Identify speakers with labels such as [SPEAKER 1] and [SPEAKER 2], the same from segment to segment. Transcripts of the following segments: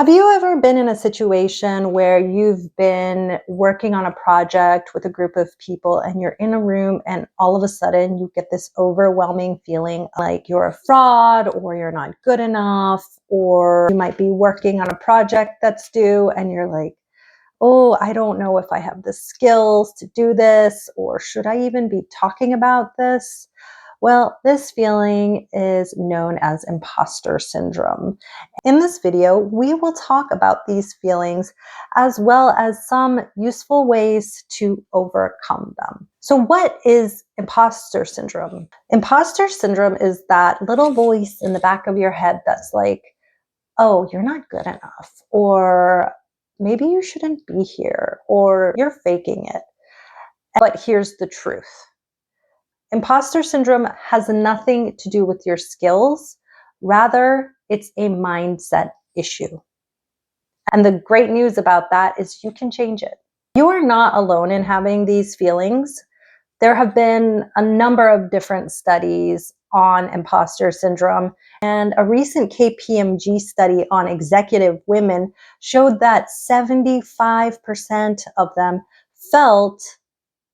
[SPEAKER 1] Have you ever been in a situation where you've been working on a project with a group of people and you're in a room and all of a sudden you get this overwhelming feeling like you're a fraud or you're not good enough, or you might be working on a project that's due and you're like, oh, I don't know if I have the skills to do this, or should I even be talking about this? Well, this feeling is known as imposter syndrome. In this video, we will talk about these feelings as well as some useful ways to overcome them. So, what is imposter syndrome? Imposter syndrome is that little voice in the back of your head that's like, oh, you're not good enough, or maybe you shouldn't be here, or you're faking it. But here's the truth. Imposter syndrome has nothing to do with your skills. Rather, it's a mindset issue. And the great news about that is you can change it. You are not alone in having these feelings. There have been a number of different studies on imposter syndrome, and a recent KPMG study on executive women showed that 75% of them felt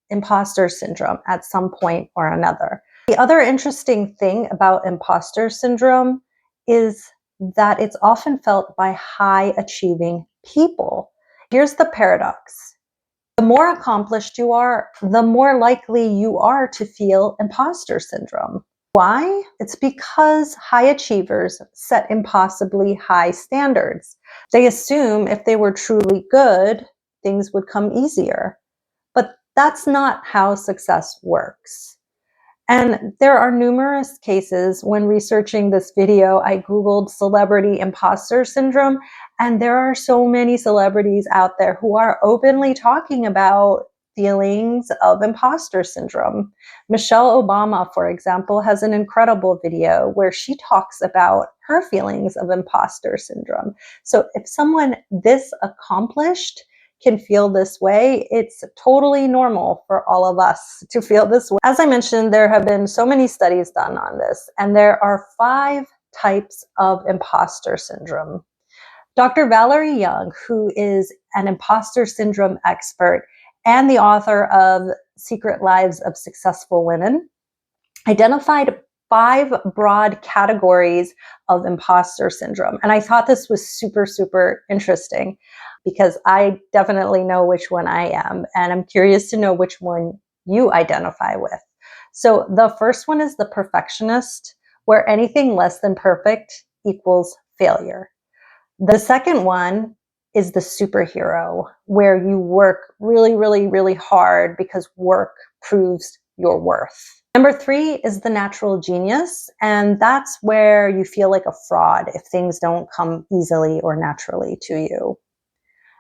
[SPEAKER 1] imposter syndrome at some point or another. The other interesting thing about imposter syndrome is that it's often felt by high achieving people. Here's the paradox. The more accomplished you are, the more likely you are to feel imposter syndrome. Why? It's because high achievers set impossibly high standards. They assume if they were truly good, things would come easier. But that's not how success works. And there are numerous cases. When researching this video, I Googled celebrity imposter syndrome, and there are so many celebrities out there who are openly talking about feelings of imposter syndrome. Michelle Obama, for example, has an incredible video where she talks about her feelings of imposter syndrome. So if someone this accomplished can feel this way, it's totally normal for all of us to feel this way. As I mentioned, there have been so many studies done on this, and there are 5 types of imposter syndrome. Dr. Valerie Young, who is an imposter syndrome expert and the author of Secret Lives of Successful Women, identified 5 broad categories of imposter syndrome. And I thought this was super, super interesting because I definitely know which one I am, and I'm curious to know which one you identify with. So the first one is the perfectionist, where anything less than perfect equals failure. The second one is the superhero, where you work really, really, really hard because work proves your worth. Number 3 is the natural genius, and that's where you feel like a fraud if things don't come easily or naturally to you.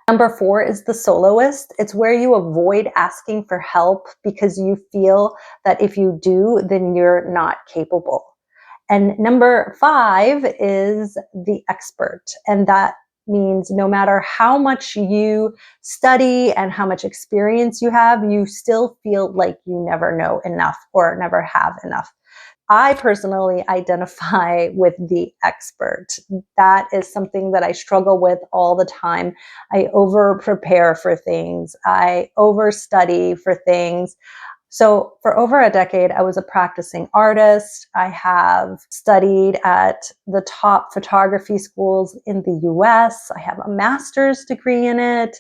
[SPEAKER 1] Number 4 is the soloist. It's where you avoid asking for help because you feel that if you do, then you're not capable. And number 5 is the expert. And that means no matter how much you study and how much experience you have, you still feel like you never know enough or never have enough. I personally identify with the expert. That is something that I struggle with all the time. I over prepare for things. I overstudy for things. So for over a decade, I was a practicing artist. I have studied at the top photography schools in the US. I have a master's degree in it.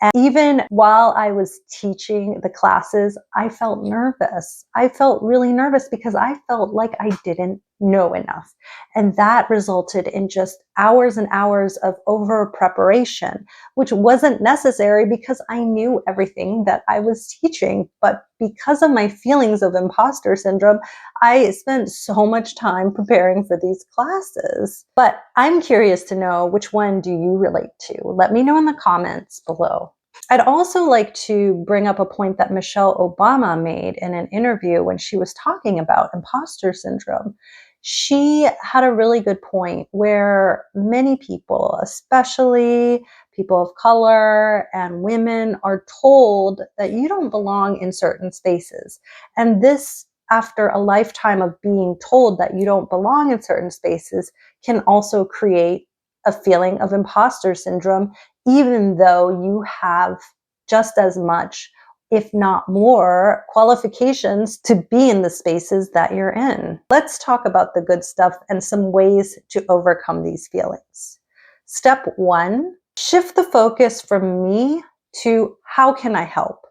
[SPEAKER 1] And even while I was teaching the classes, I felt nervous. I felt really nervous because I felt like I didn't know enough. And that resulted in just hours and hours of over preparation, which wasn't necessary because I knew everything that I was teaching. But because of my feelings of imposter syndrome, I spent so much time preparing for these classes. But I'm curious to know, which one do you relate to? Let me know in the comments below. I'd also like to bring up a point that Michelle Obama made in an interview when she was talking about imposter syndrome. She had a really good point where many people, especially people of color and women, are told that you don't belong in certain spaces. And this, after a lifetime of being told that you don't belong in certain spaces, can also create a feeling of imposter syndrome, even though you have just as much, if not more, qualifications to be in the spaces that you're in. Let's talk about the good stuff and some ways to overcome these feelings. Step 1, shift the focus from me to how can I help?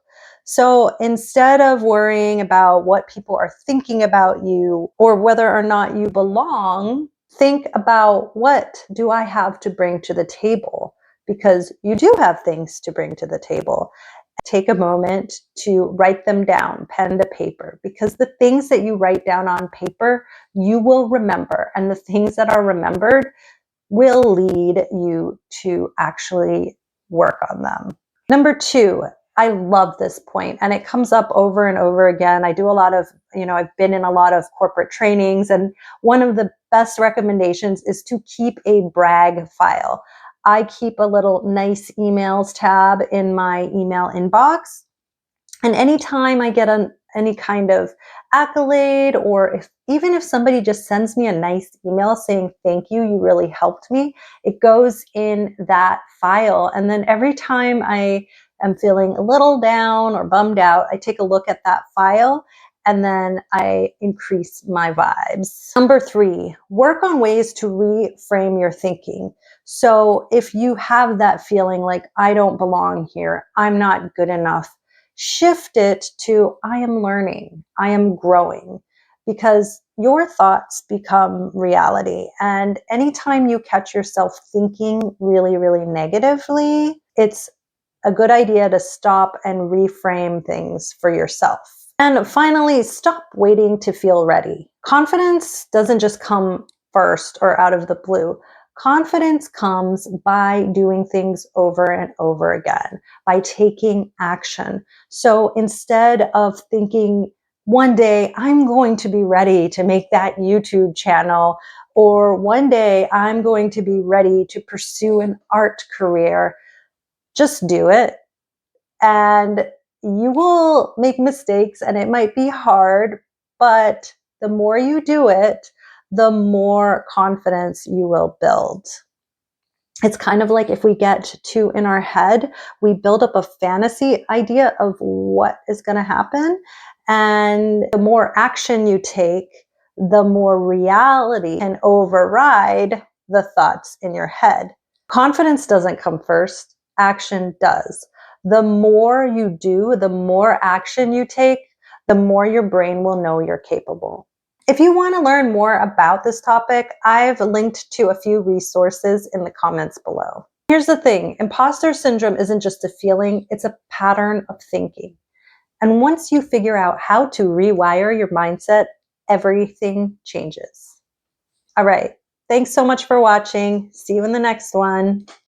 [SPEAKER 1] So instead of worrying about what people are thinking about you or whether or not you belong, think about what do I have to bring to the table? Because you do have things to bring to the table. Take a moment to write them down, pen to paper, because the things that you write down on paper, you will remember. And the things that are remembered will lead you to actually work on them. Number 2, I love this point, and it comes up over and over again. I do a lot of, I've been in a lot of corporate trainings, and one of the best recommendations is to keep a brag file. I keep a little nice emails tab in my email inbox. And anytime I get any kind of accolade, or even if somebody just sends me a nice email saying, thank you, you really helped me, it goes in that file. And then every time I am feeling a little down or bummed out, I take a look at that file and then I increase my vibes. Number 3, work on ways to reframe your thinking. So if you have that feeling like, I don't belong here, I'm not good enough, shift it to, I am learning, I am growing, because your thoughts become reality. And anytime you catch yourself thinking really, really negatively, it's a good idea to stop and reframe things for yourself. And finally, stop waiting to feel ready. Confidence doesn't just come first or out of the blue. Confidence comes by doing things over and over again, by taking action. So instead of thinking, one day I'm going to be ready to make that YouTube channel, or one day I'm going to be ready to pursue an art career, just do it. And you will make mistakes and it might be hard, but the more you do it, the more confidence you will build. It's kind of like if we get too in our head, we build up a fantasy idea of what is going to happen. And the more action you take, the more reality can override the thoughts in your head. Confidence doesn't come first, action does. The more you do, the more action you take, the more your brain will know you're capable. If you want to learn more about this topic, I've linked to a few resources in the comments below. Here's the thing, imposter syndrome isn't just a feeling, it's a pattern of thinking. And once you figure out how to rewire your mindset, everything changes. All right, thanks so much for watching. See you in the next one.